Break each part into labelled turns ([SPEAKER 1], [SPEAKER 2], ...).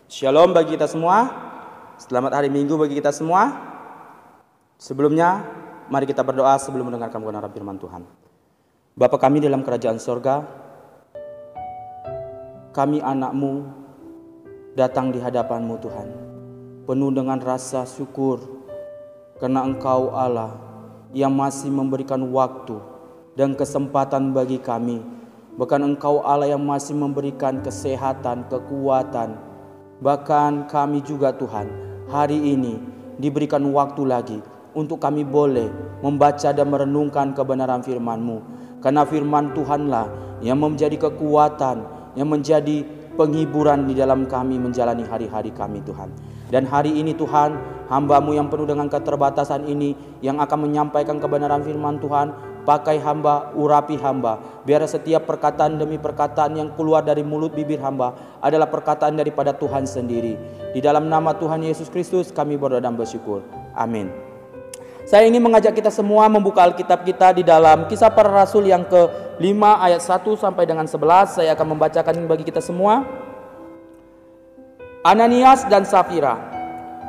[SPEAKER 1] Shalom bagi kita semua. Selamat hari Minggu bagi kita semua. Sebelumnya, mari kita berdoa sebelum mendengarkan kebenaran firman Tuhan. Bapa kami dalam kerajaan sorga, kami anak-Mu datang di hadapan-Mu Tuhan, penuh dengan rasa syukur karena Engkau Allah yang masih memberikan waktu dan kesempatan bagi kami. Bahkan Engkau Allah yang masih memberikan kesehatan, kekuatan. Bahkan kami juga Tuhan, hari ini diberikan waktu lagi untuk kami boleh membaca dan merenungkan kebenaran firman-Mu. Karena firman Tuhanlah yang menjadi kekuatan, yang menjadi penghiburan di dalam kami menjalani hari-hari kami Tuhan. Dan hari ini Tuhan, hamba-Mu yang penuh dengan keterbatasan ini yang akan menyampaikan kebenaran firman Tuhan, pakai hamba, urapi hamba. Biar setiap perkataan demi perkataan yang keluar dari mulut bibir hamba adalah perkataan daripada Tuhan sendiri. Di dalam nama Tuhan Yesus Kristus kami berdoa dan bersyukur. Amin. Saya ingin mengajak kita semua membuka Alkitab kita di dalam Kisah Para Rasul yang ke-5 ayat 1 sampai dengan 11. Saya akan membacakan bagi kita semua. Ananias dan Safira.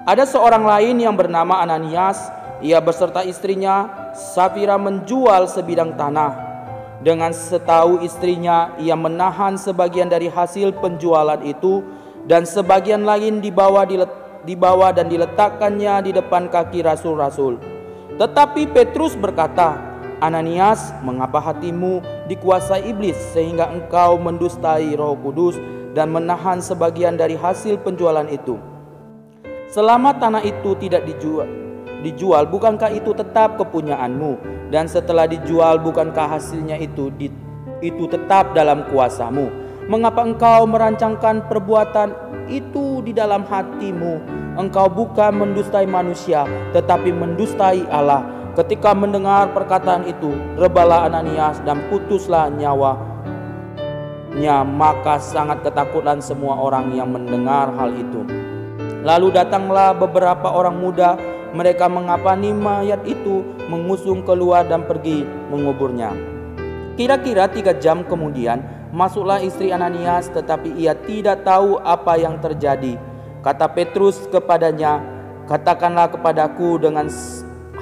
[SPEAKER 1] Ada seorang lain yang bernama Ananias. Ia beserta istrinya Safira menjual sebidang tanah. Dengan setahu istrinya, ia menahan sebagian dari hasil penjualan itu dan sebagian lain dibawa dan diletakkannya di depan kaki rasul-rasul. Tetapi Petrus berkata, "Ananias, mengapa hatimu dikuasai iblis sehingga engkau mendustai Roh Kudus dan menahan sebagian dari hasil penjualan itu? Selama tanah itu tidak dijual, bukankah itu tetap kepunyaanmu? Dan setelah dijual, bukankah hasilnya itu tetap dalam kuasamu? Mengapa engkau merancangkan perbuatan itu di dalam hatimu? Engkau bukan mendustai manusia, tetapi mendustai Allah." Ketika mendengar perkataan itu, rebalah Ananias dan putuslah nyawanya. Maka sangat ketakutan semua orang yang mendengar hal itu. Lalu datanglah beberapa orang muda. Mereka mengapani mayat itu, mengusung keluar dan pergi menguburnya. Kira-kira 3 jam kemudian masuklah istri Ananias, tetapi ia tidak tahu apa yang terjadi. Kata Petrus kepadanya, "Katakanlah kepadaku, dengan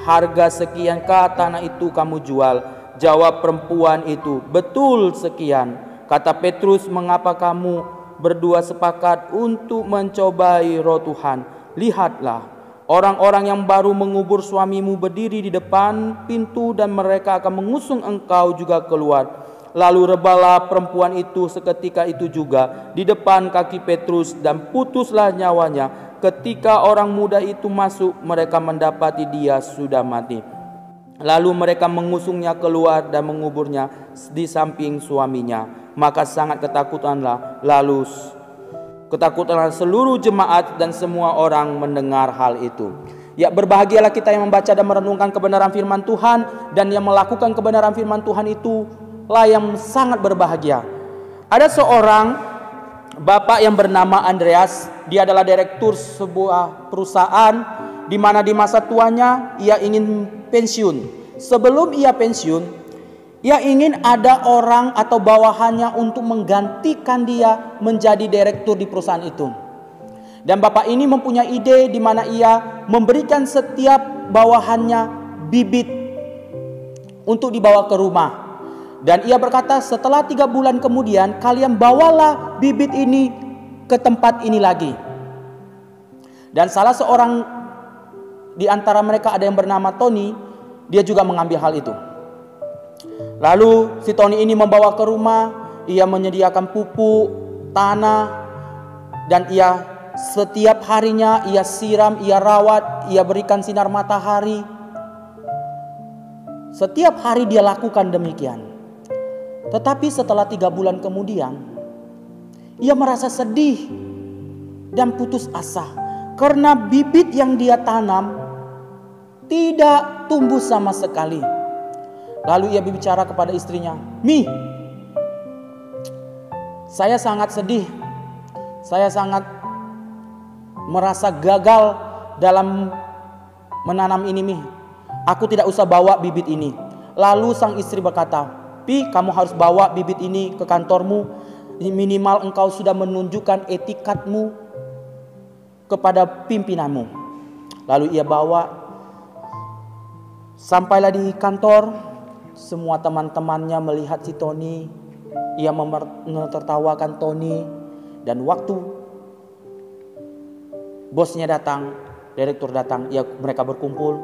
[SPEAKER 1] harga sekiankah tanah itu kamu jual?" Jawab perempuan itu, "Betul sekian." Kata Petrus, "Mengapa kamu berdua sepakat untuk mencobai Roh Tuhan? Lihatlah, orang-orang yang baru mengubur suamimu berdiri di depan pintu dan mereka akan mengusung engkau juga keluar." Lalu rebalah perempuan itu seketika itu juga di depan kaki Petrus dan putuslah nyawanya. Ketika orang muda itu masuk, mereka mendapati dia sudah mati. Lalu mereka mengusungnya keluar dan menguburnya di samping suaminya. Maka sangat ketakutanlah seluruh jemaat dan semua orang mendengar hal itu. Ya, berbahagialah kita yang membaca dan merenungkan kebenaran firman Tuhan, dan yang melakukan kebenaran firman Tuhan itu lah yang sangat berbahagia. Ada seorang bapak yang bernama Andreas. Dia adalah direktur sebuah perusahaan di mana di masa tuanya ia ingin pensiun. Sebelum ia pensiun, ia ingin ada orang atau bawahannya untuk menggantikan dia menjadi direktur di perusahaan itu. Dan bapak ini mempunyai ide di mana ia memberikan setiap bawahannya bibit untuk dibawa ke rumah. Dan ia berkata, setelah 3 bulan kemudian kalian bawalah bibit ini ke tempat ini lagi. Dan salah seorang di antara mereka ada yang bernama Tony. Dia juga mengambil hal itu. Lalu si Tony ini membawa ke rumah. Ia menyediakan pupuk, tanah, dan ia setiap harinya ia siram, ia rawat, ia berikan sinar matahari. Setiap hari dia lakukan demikian. Tetapi setelah 3 bulan kemudian, ia merasa sedih dan putus asa karena bibit yang dia tanam tidak tumbuh sama sekali. Lalu ia berbicara kepada istrinya, "Mi, saya sangat sedih. Saya sangat merasa gagal dalam menanam ini, Mi. Aku tidak usah bawa bibit ini." Lalu sang istri berkata, "Pi, kamu harus bawa bibit ini ke kantormu. Minimal engkau sudah menunjukkan etikatmu kepada pimpinanmu. Lalu ia bawa, sampailah di kantor. Semua teman-temannya melihat si Tony. Ia menertawakan Tony. Dan waktu bosnya datang, direktur datang, mereka berkumpul.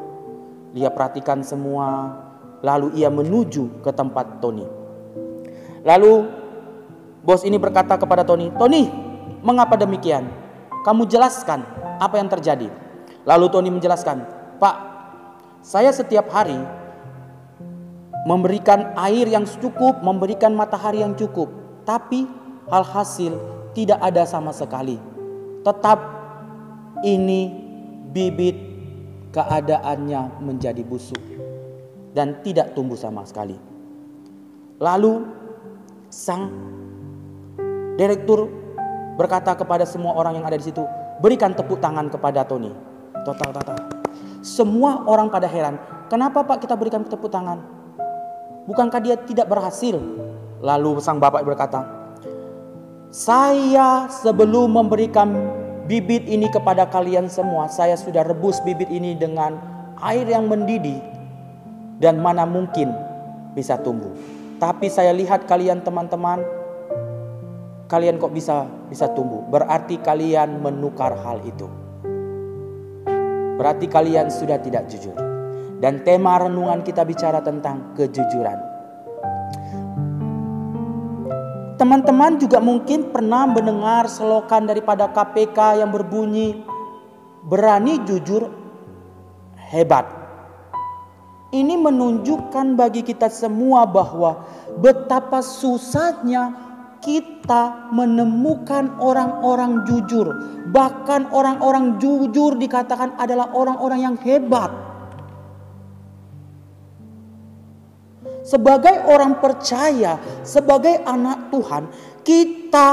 [SPEAKER 1] Dia perhatikan semua. Lalu ia menuju ke tempat Tony. Lalu bos ini berkata kepada Tony, "Tony, mengapa demikian? Kamu jelaskan apa yang terjadi." Lalu Tony menjelaskan, "Pak, saya setiap hari memberikan air yang cukup, memberikan matahari yang cukup, tapi alhasil tidak ada sama sekali. Tetap ini bibit keadaannya menjadi busuk dan tidak tumbuh sama sekali." Lalu sang direktur berkata kepada semua orang yang ada di situ, "Berikan tepuk tangan kepada Tony." Total. Semua orang pada heran, "Kenapa Pak kita berikan tepuk tangan? Bukankah dia tidak berhasil?" Lalu sang bapak berkata, "Saya sebelum memberikan bibit ini kepada kalian semua, saya sudah rebus bibit ini dengan air yang mendidih dan mana mungkin bisa tumbuh. Tapi saya lihat kalian teman-teman, kalian kok bisa tumbuh. Berarti kalian menukar hal itu. Berarti kalian sudah tidak jujur." Dan tema renungan kita bicara tentang kejujuran. Teman-teman juga mungkin pernah mendengar selokan daripada KPK yang berbunyi, "Berani jujur hebat." Ini menunjukkan bagi kita semua bahwa betapa susahnya kita menemukan orang-orang jujur. Bahkan orang-orang jujur dikatakan adalah orang-orang yang hebat. Sebagai orang percaya, sebagai anak Tuhan, kita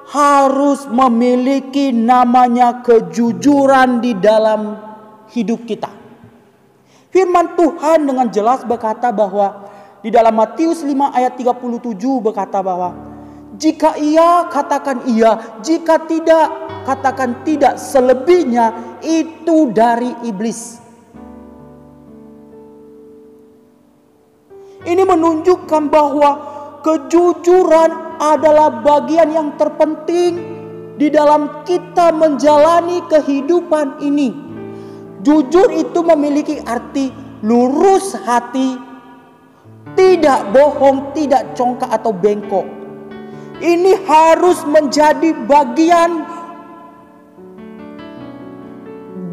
[SPEAKER 1] harus memiliki namanya kejujuran di dalam hidup kita. Firman Tuhan dengan jelas berkata bahwa di dalam Matius 5 ayat 37 berkata bahwa jika iya, katakan iya. Jika tidak, katakan tidak. Selebihnya itu dari iblis. Ini menunjukkan bahwa kejujuran adalah bagian yang terpenting di dalam kita menjalani kehidupan ini. Jujur itu memiliki arti lurus hati, tidak bohong, tidak congkak atau bengkok. Ini harus menjadi bagian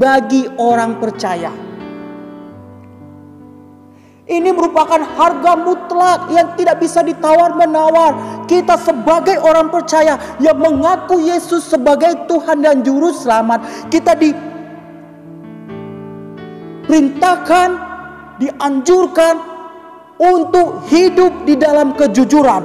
[SPEAKER 1] bagi orang percaya. Ini merupakan harga mutlak yang tidak bisa ditawar-menawar. Kita sebagai orang percaya yang mengaku Yesus sebagai Tuhan dan Juru Selamat, kita diperintahkan, dianjurkan untuk hidup di dalam kejujuran.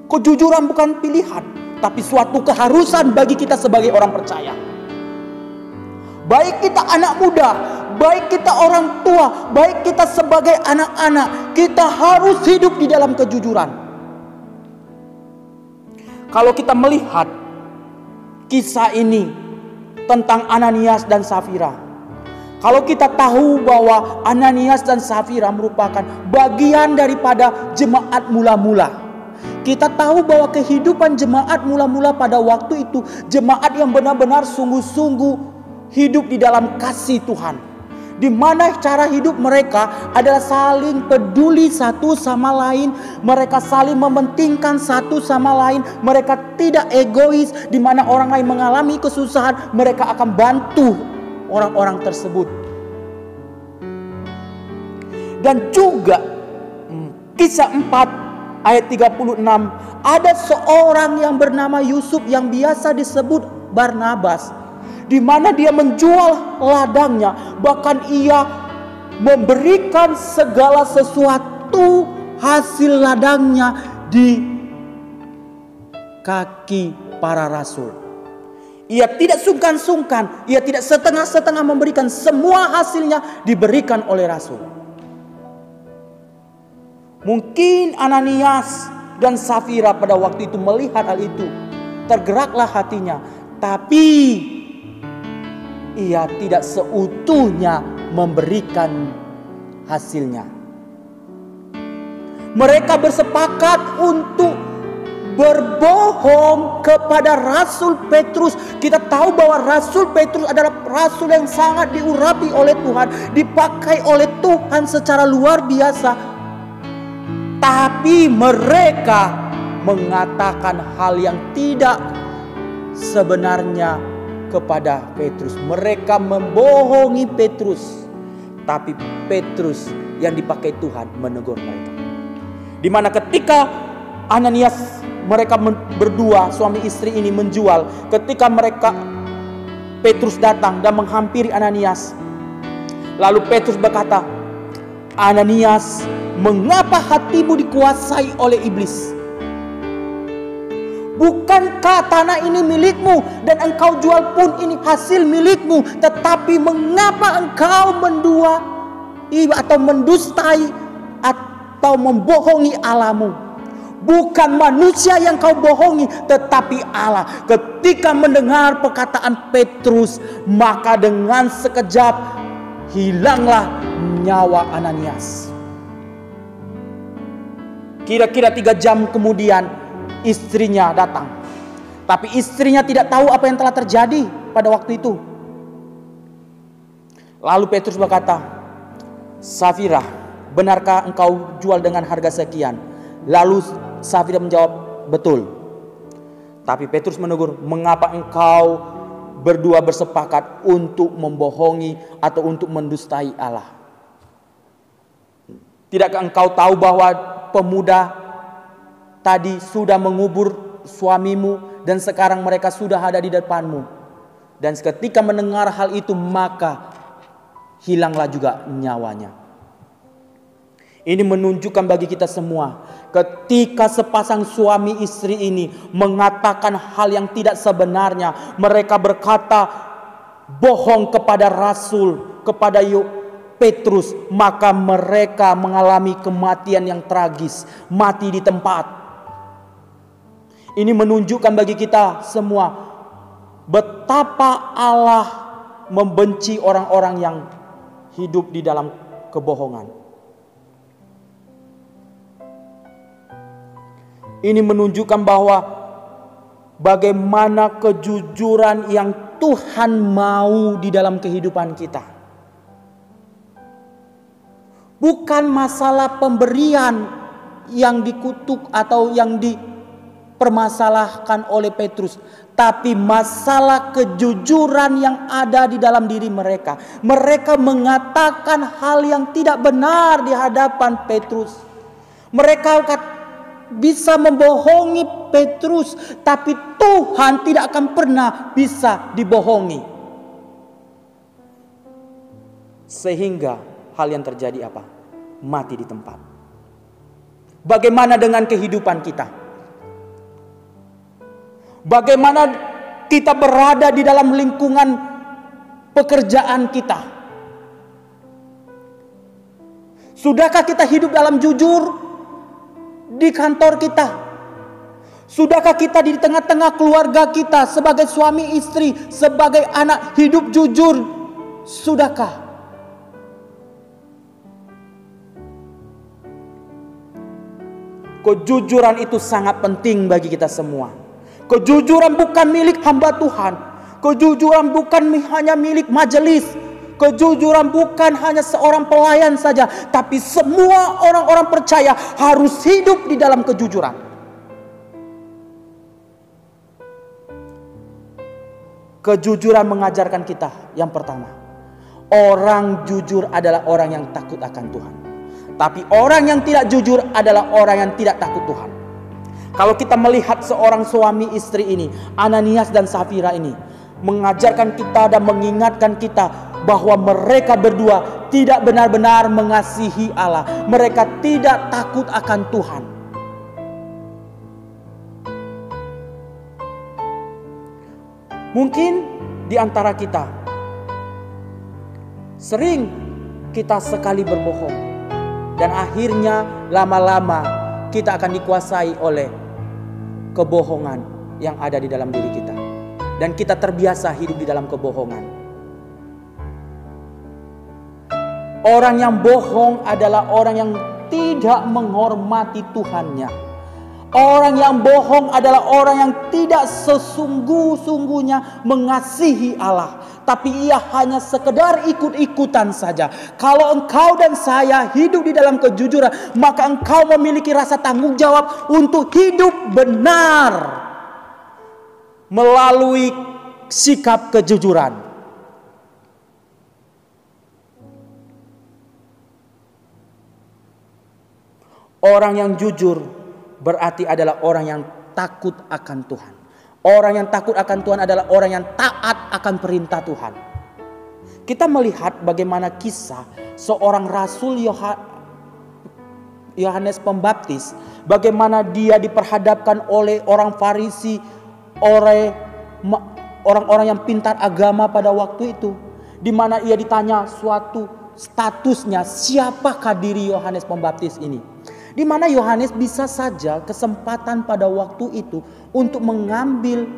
[SPEAKER 1] Kejujuran bukan pilihan, tapi suatu keharusan bagi kita sebagai orang percaya. Baik kita anak muda, baik kita orang tua, baik kita sebagai anak-anak, kita harus hidup di dalam kejujuran. Kalau kita melihat kisah ini tentang Ananias dan Safira, kalau kita tahu bahwa Ananias dan Safira merupakan bagian daripada jemaat mula-mula, kita tahu bahwa kehidupan jemaat mula-mula pada waktu itu, jemaat yang benar-benar sungguh-sungguh hidup di dalam kasih Tuhan, di mana cara hidup mereka adalah saling peduli satu sama lain. Mereka saling mementingkan satu sama lain. Mereka tidak egois, di mana orang lain mengalami kesusahan, mereka akan bantu orang-orang tersebut. Dan juga kisah 4 ayat 36, ada seorang yang bernama Yusuf yang biasa disebut Barnabas, di mana dia menjual ladangnya, bahkan ia memberikan segala sesuatu hasil ladangnya di kaki para rasul. Ia tidak sungkan-sungkan, ia tidak setengah-setengah memberikan, semua hasilnya diberikan oleh rasul. Mungkin Ananias dan Safira pada waktu itu melihat hal itu. tergeraklah hatinya, tapi ia tidak seutuhnya memberikan hasilnya. Mereka bersepakat untuk berbohong kepada Rasul Petrus. Kita tahu bahwa Rasul Petrus adalah rasul yang sangat diurapi oleh Tuhan, dipakai oleh Tuhan secara luar biasa. Tapi mereka mengatakan hal yang tidak sebenarnya kepada Petrus. Mereka membohongi Petrus, tapi Petrus yang dipakai Tuhan menegur mereka. Di mana ketika Ananias, mereka berdua suami istri ini menjual, ketika Petrus datang dan menghampiri Ananias, lalu Petrus berkata, "Ananias, mengapa hatimu dikuasai oleh iblis? Bukankah tanah ini milikmu dan engkau jual pun ini hasil milikmu? Tetapi mengapa engkau atau mendustai atau membohongi Allahmu? Bukan manusia yang kau bohongi, tetapi Allah." Ketika mendengar perkataan Petrus, maka dengan sekejap hilanglah nyawa Ananias. Kira-kira 3 jam kemudian istrinya datang. Tapi istrinya tidak tahu apa yang telah terjadi pada waktu itu. Lalu Petrus berkata, "Safira, benarkah engkau jual dengan harga sekian?" Lalu Safira menjawab, "Betul." Tapi Petrus menegur, "Mengapa engkau berdua bersepakat untuk membohongi atau untuk mendustai Allah? Tidakkah engkau tahu bahwa pemuda tadi sudah mengubur suamimu dan sekarang mereka sudah ada di depanmu?" Dan ketika mendengar hal itu, maka hilanglah juga nyawanya. Ini menunjukkan bagi kita semua, ketika sepasang suami istri ini mengatakan hal yang tidak sebenarnya, mereka berkata bohong kepada Rasul, kepada Petrus, maka mereka mengalami kematian yang tragis, mati di tempat. Ini menunjukkan bagi kita semua betapa Allah membenci orang-orang yang hidup di dalam kebohongan. Ini menunjukkan bahwa bagaimana kejujuran yang Tuhan mau di dalam kehidupan kita. Bukan masalah pemberian yang dikutuk atau yang dipermasalahkan oleh Petrus, tapi masalah kejujuran yang ada di dalam diri mereka. Mereka mengatakan hal yang tidak benar di hadapan Petrus. Mereka bisa membohongi Petrus, tapi Tuhan tidak akan pernah bisa dibohongi. Sehingga hal yang terjadi apa? Mati di tempat. Bagaimana dengan kehidupan kita? Bagaimana kita berada di dalam lingkungan pekerjaan kita? Sudahkah kita hidup dalam jujur di kantor kita? Sudahkah kita di tengah-tengah keluarga kita sebagai suami istri, sebagai anak hidup jujur? Sudahkah? Kejujuran itu sangat penting bagi kita semua. Kejujuran bukan milik hamba Tuhan. Kejujuran bukan hanya milik majelis. Kejujuran bukan hanya seorang pelayan saja, tapi semua orang-orang percaya harus hidup di dalam kejujuran. Kejujuran mengajarkan kita yang pertama, orang jujur adalah orang yang takut akan Tuhan. Tapi orang yang tidak jujur adalah orang yang tidak takut Tuhan. Kalau kita melihat seorang suami istri ini, Ananias dan Safira ini, mengajarkan kita dan mengingatkan kita bahwa mereka berdua tidak benar-benar mengasihi Allah. Mereka tidak takut akan Tuhan. Mungkin di antara kita sering kita sekali berbohong, dan akhirnya lama-lama kita akan dikuasai oleh kebohongan yang ada di dalam diri kita. Dan kita terbiasa hidup di dalam kebohongan. Orang yang bohong adalah orang yang tidak menghormati Tuhannya. Orang yang bohong adalah orang yang tidak sesungguh-sungguhnya mengasihi Allah. Tapi ia hanya sekedar ikut-ikutan saja. Kalau engkau dan saya hidup di dalam kejujuran, maka engkau memiliki rasa tanggung jawab untuk hidup benar melalui sikap kejujuran. Orang yang jujur berarti adalah orang yang takut akan Tuhan. Orang yang takut akan Tuhan adalah orang yang taat akan perintah Tuhan. Kita melihat bagaimana kisah seorang Rasul Yohanes Pembaptis. Bagaimana dia diperhadapkan oleh orang Farisi, oleh orang-orang yang pintar agama pada waktu itu. Di mana ia ditanya suatu statusnya, siapakah diri Yohanes Pembaptis ini. Di mana Yohanes bisa saja kesempatan pada waktu itu untuk mengambil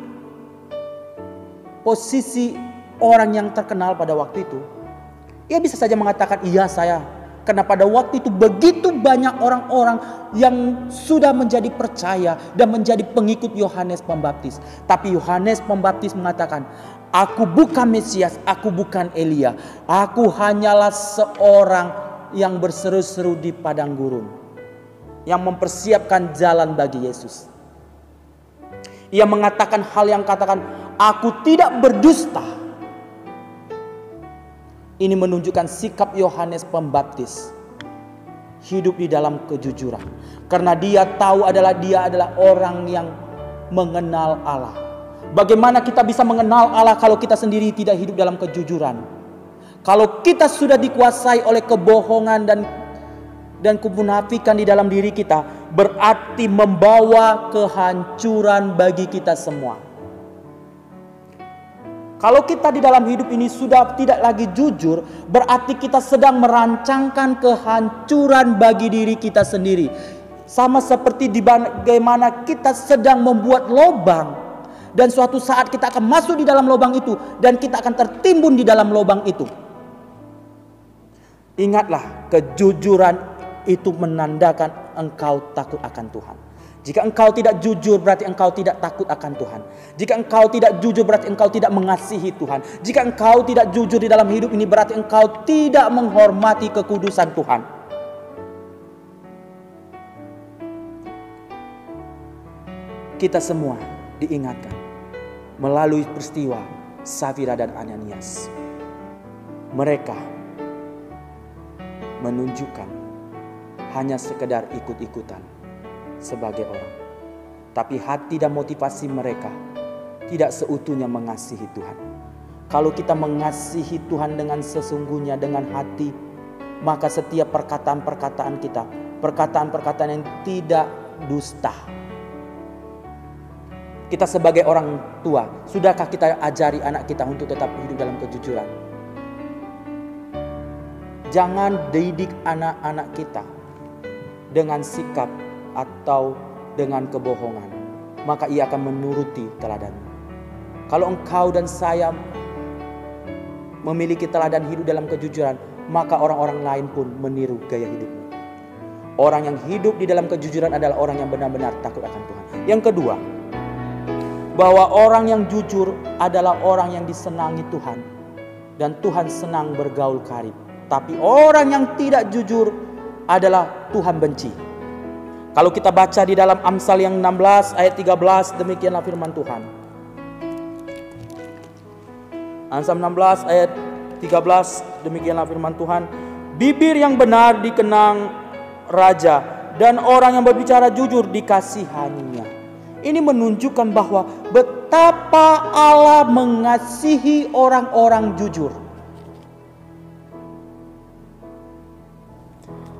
[SPEAKER 1] posisi orang yang terkenal pada waktu itu. Ia bisa saja mengatakan, iya saya. Karena pada waktu itu begitu banyak orang-orang yang sudah menjadi percaya dan menjadi pengikut Yohanes Pembaptis. Tapi Yohanes Pembaptis mengatakan, aku bukan Mesias, aku bukan Elia. Aku hanyalah seorang yang berseru-seru di padang gurun, yang mempersiapkan jalan bagi Yesus. Ia mengatakan hal yang katakan, aku tidak berdusta. Ini menunjukkan sikap Yohanes Pembaptis hidup di dalam kejujuran. Karena dia tahu dia adalah orang yang mengenal Allah. Bagaimana kita bisa mengenal Allah kalau kita sendiri tidak hidup dalam kejujuran? Kalau kita sudah dikuasai oleh kebohongan dan kemunafikan di dalam diri kita, berarti membawa kehancuran bagi kita semua. Kalau kita di dalam hidup ini sudah tidak lagi jujur, berarti kita sedang merancangkan kehancuran bagi diri kita sendiri. Sama seperti di bagaimana kita sedang membuat lubang, dan suatu saat kita akan masuk di dalam lubang itu, dan kita akan tertimbun di dalam lubang itu. Ingatlah, kejujuran itu menandakan engkau takut akan Tuhan. Jika engkau tidak jujur, berarti engkau tidak takut akan Tuhan. Jika engkau tidak jujur, berarti engkau tidak mengasihi Tuhan. Jika engkau tidak jujur di dalam hidup ini, berarti engkau tidak menghormati kekudusan Tuhan. Kita semua diingatkan melalui peristiwa Safira dan Ananias. Mereka menunjukkan hanya sekedar ikut-ikutan sebagai orang, tapi hati dan motivasi mereka tidak seutuhnya mengasihi Tuhan. Kalau kita mengasihi Tuhan dengan sesungguhnya, dengan hati, maka setiap perkataan-perkataan kita, perkataan-perkataan yang tidak dusta. Kita sebagai orang tua, sudahkah kita ajari anak kita untuk tetap hidup dalam kejujuran? Jangan didik anak-anak kita dengan sikap atau dengan kebohongan, maka ia akan menuruti teladanmu. Kalau engkau dan saya memiliki teladan hidup dalam kejujuran, maka orang-orang lain pun meniru gaya hidupmu. Orang yang hidup di dalam kejujuran adalah orang yang benar-benar takut akan Tuhan. Yang kedua, bahwa orang yang jujur adalah orang yang disenangi Tuhan, dan Tuhan senang bergaul karib. Tapi orang yang tidak jujur adalah Tuhan benci. Kalau kita baca di dalam Amsal yang 16 ayat 13, demikianlah firman Tuhan. Amsal 16 ayat 13, demikianlah firman Tuhan. Bibir yang benar dikenang raja, dan orang yang berbicara jujur dikasihaninya. Ini menunjukkan bahwa betapa Allah mengasihi orang-orang jujur.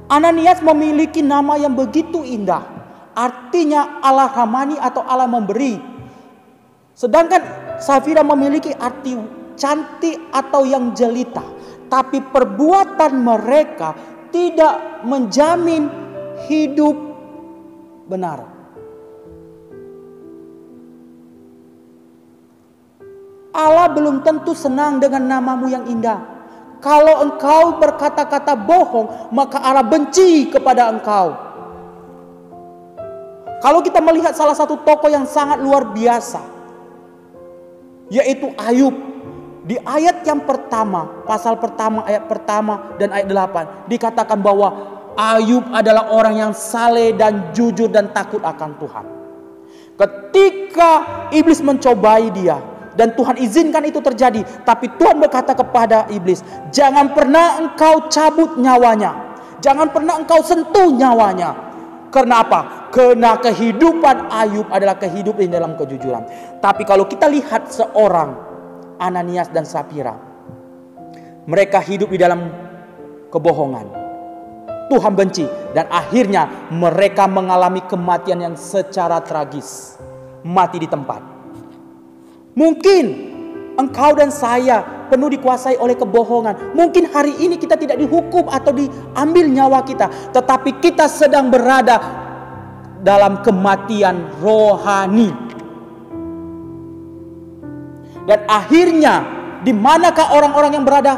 [SPEAKER 1] Ananias memiliki nama yang begitu indah. Artinya Allah Rahmani atau Allah memberi. Sedangkan Safira memiliki arti cantik atau yang jelita. Tapi perbuatan mereka tidak menjamin hidup benar. Allah belum tentu senang dengan namamu yang indah. Kalau engkau berkata-kata bohong, maka Allah benci kepada engkau. Kalau kita melihat salah satu tokoh yang sangat luar biasa, yaitu Ayub. Di ayat yang pertama, pasal pertama, ayat pertama dan ayat 8, dikatakan bahwa Ayub adalah orang yang saleh dan jujur dan takut akan Tuhan. Ketika iblis mencobai dia, dan Tuhan izinkan itu terjadi, tapi Tuhan berkata kepada iblis, jangan pernah engkau cabut nyawanya, jangan pernah engkau sentuh nyawanya. Karena apa? Karena kehidupan Ayub adalah kehidupan dalam kejujuran. Tapi kalau kita lihat seorang Ananias dan Safira, mereka hidup di dalam kebohongan. Tuhan benci, dan akhirnya mereka mengalami kematian yang secara tragis, mati di tempat. Mungkin engkau dan saya penuh dikuasai oleh kebohongan. Mungkin hari ini kita tidak dihukum atau diambil nyawa kita, tetapi kita sedang berada dalam kematian rohani. Dan akhirnya, di manakah orang-orang yang berada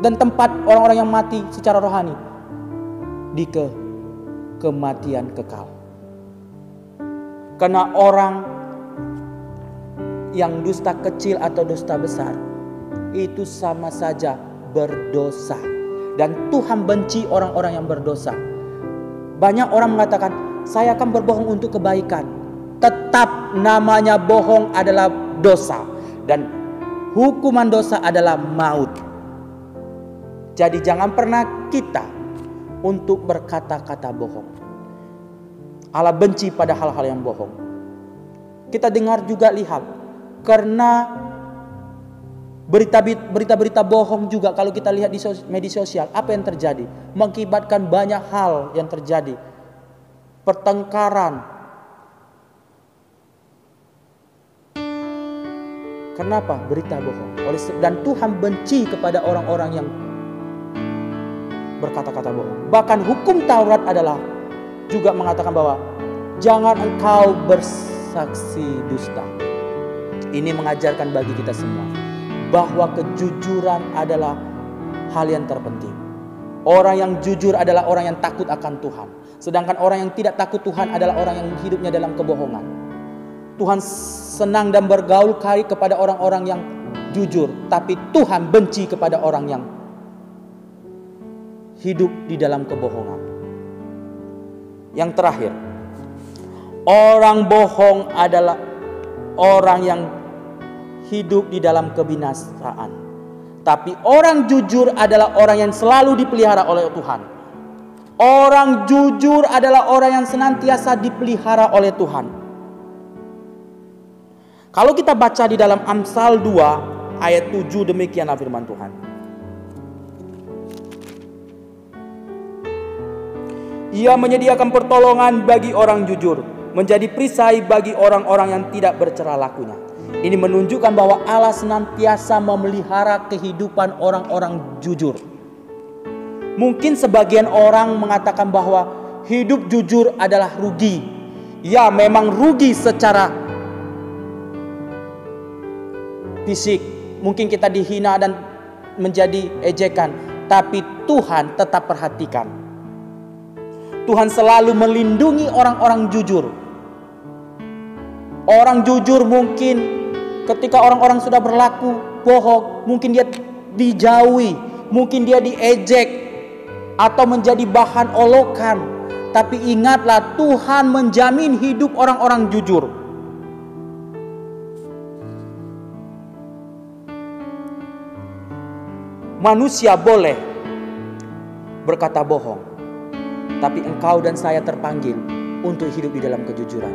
[SPEAKER 1] dan tempat orang-orang yang mati secara rohani? Di kematian kekal. Karena orang yang dusta kecil atau dusta besar itu sama saja berdosa, dan Tuhan benci orang-orang yang berdosa. Banyak orang mengatakan, saya akan berbohong untuk kebaikan. Tetap namanya bohong adalah dosa, dan hukuman dosa adalah maut. Jadi jangan pernah kita untuk berkata-kata bohong. Allah benci pada hal-hal yang bohong. Kita dengar juga, lihat, karena berita-berita bohong juga, kalau kita lihat di media sosial, apa yang terjadi? Mengakibatkan banyak hal yang terjadi. Pertengkaran. Kenapa? Berita bohong. Dan Tuhan benci kepada orang-orang yang berkata-kata bohong. Bahkan hukum Taurat adalah juga mengatakan bahwa jangan engkau bersaksi dusta. Ini mengajarkan bagi kita semua bahwa kejujuran adalah hal yang terpenting. Orang yang jujur adalah orang yang takut akan Tuhan. Sedangkan orang yang tidak takut Tuhan adalah orang yang hidupnya dalam kebohongan. Tuhan senang dan bergaul kari kepada orang-orang yang jujur, tapi Tuhan benci kepada orang yang hidup di dalam kebohongan. Yang terakhir, orang bohong adalah orang yang hidup di dalam kebinasaan. Tapi orang jujur adalah orang yang selalu dipelihara oleh Tuhan. Orang jujur adalah orang yang senantiasa dipelihara oleh Tuhan. Kalau kita baca di dalam Amsal 2 ayat 7, demikianlah firman Tuhan. Ia menyediakan pertolongan bagi orang jujur, menjadi perisai bagi orang-orang yang tidak bercela lakunya. Ini menunjukkan bahwa Allah senantiasa memelihara kehidupan orang-orang jujur. Mungkin sebagian orang mengatakan bahwa hidup jujur adalah rugi. Ya, memang rugi secara fisik, mungkin kita dihina dan menjadi ejekan, tapi Tuhan tetap perhatikan. Tuhan selalu melindungi orang-orang jujur. Orang jujur mungkin ketika orang-orang sudah berlaku bohong, mungkin dia dijauhi, mungkin dia diejek atau menjadi bahan olokan. Tapi ingatlah, Tuhan menjamin hidup orang-orang jujur. Manusia boleh berkata bohong, tapi engkau dan saya terpanggil untuk hidup di dalam kejujuran.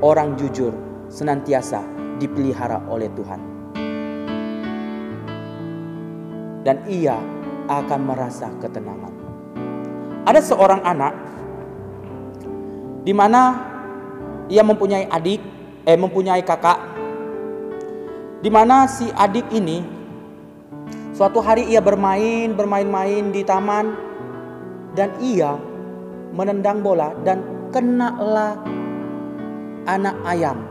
[SPEAKER 1] Orang jujur senantiasa dipelihara oleh Tuhan, dan ia akan merasa ketenangan. Ada seorang anak di mana ia mempunyai mempunyai kakak, di mana si adik ini suatu hari ia bermain-main di taman, dan ia menendang bola dan kenalah anak ayam.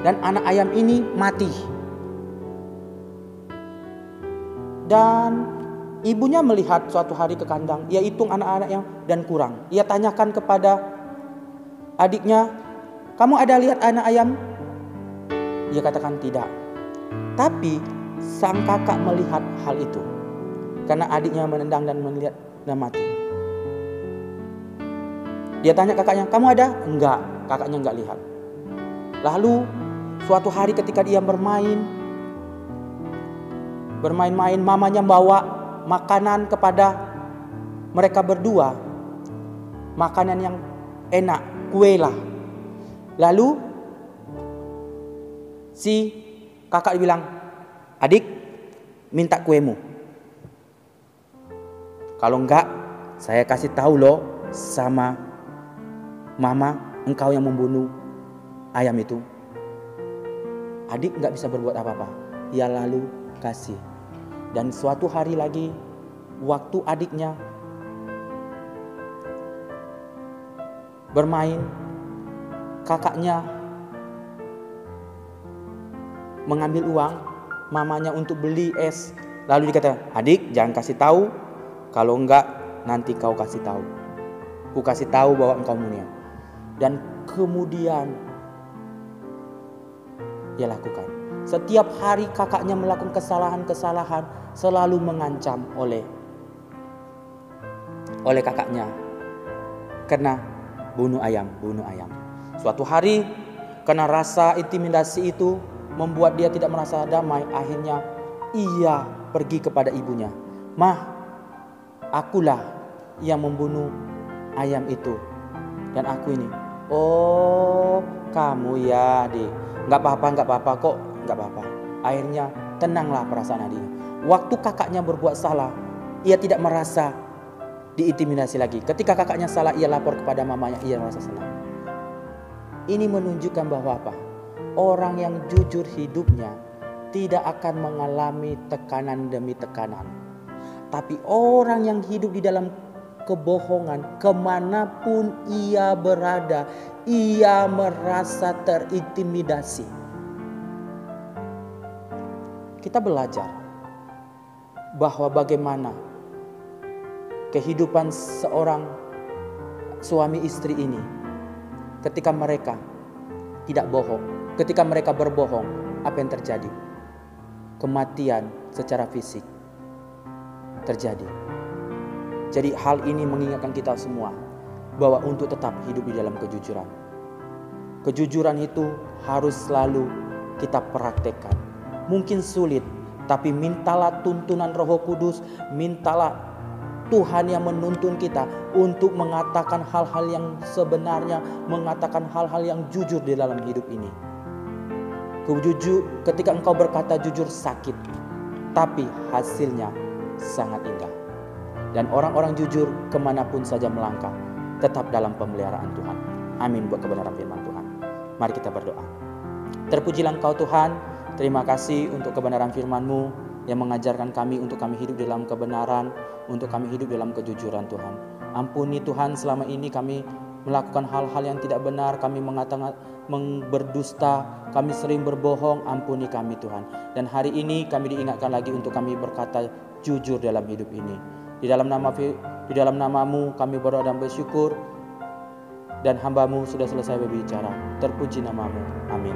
[SPEAKER 1] Dan anak ayam ini mati. Dan ibunya melihat suatu hari ke kandang, ia hitung anak-anaknya dan kurang. Ia tanyakan kepada adiknya, "Kamu ada lihat anak ayam?" Ia katakan tidak. Tapi sang kakak melihat hal itu, karena adiknya menendang dan melihat dan mati. Dia tanya kakaknya, "Kamu ada?" Enggak, kakaknya enggak lihat. Lalu suatu hari ketika dia bermain-main, mamanya bawa makanan kepada mereka berdua. Makanan yang enak, kue lah. Lalu si kakak bilang, "Adik, minta kuemu. Kalau enggak, saya kasih tahu loh sama mama, engkau yang membunuh ayam itu." Adik enggak bisa berbuat apa-apa. Ia lalu kasih. Dan suatu hari lagi, waktu adiknya bermain, kakaknya mengambil uang mamanya untuk beli es. Lalu dikatakan, "Adik, jangan kasih tahu. Kalau enggak, nanti kau kasih tahu. Ku kasih tahu bahwa engkau mulia." Dan kemudian ia lakukan. Setiap hari kakaknya melakukan kesalahan-kesalahan, selalu mengancam oleh kakaknya. Karena bunuh ayam. Suatu hari, karena rasa intimidasi itu membuat dia tidak merasa damai. Akhirnya ia pergi kepada ibunya. "Mah, akulah yang membunuh ayam itu. Dan aku ini." "Oh, kamu ya, Dik. Gak apa-apa kok. Gak apa-apa." Akhirnya tenanglah perasaan adiknya. Waktu kakaknya berbuat salah, ia tidak merasa diintimidasi lagi. Ketika kakaknya salah, ia lapor kepada mamanya, ia merasa senang. Ini menunjukkan bahwa apa? Orang yang jujur hidupnya tidak akan mengalami tekanan demi tekanan. Tapi orang yang hidup di dalam kebohongan, kemanapun ia berada, ia merasa terintimidasi. Kita belajar bahwa bagaimana kehidupan seorang suami istri ini ketika mereka tidak bohong, ketika mereka berbohong, apa yang terjadi? Kematian secara fisik terjadi. Jadi hal ini mengingatkan kita semua bahwa untuk tetap hidup di dalam kejujuran. Kejujuran itu harus selalu kita praktekkan. Mungkin sulit, tapi mintalah tuntunan Roh Kudus, mintalah Tuhan yang menuntun kita untuk mengatakan hal-hal yang sebenarnya, mengatakan hal-hal yang jujur di dalam hidup ini. Ketika engkau berkata jujur sakit, tapi hasilnya sangat indah. Dan orang-orang jujur kemanapun saja melangkah, tetap dalam pemeliharaan Tuhan. Amin buat kebenaran firman Tuhan. Mari kita berdoa. Terpujilah Engkau Tuhan. Terima kasih untuk kebenaran firman-Mu yang mengajarkan kami untuk kami hidup dalam kebenaran, untuk kami hidup dalam kejujuran Tuhan. Ampuni Tuhan, selama ini kami melakukan hal-hal yang tidak benar, kami mengatakan berdusta, kami sering berbohong, ampuni kami Tuhan. Dan hari ini kami diingatkan lagi untuk kami berkata jujur dalam hidup ini. Di dalam nama-Mu kami berdoa dan bersyukur, dan hamba-Mu sudah selesai berbicara. Terpuji nama-Mu. Amin.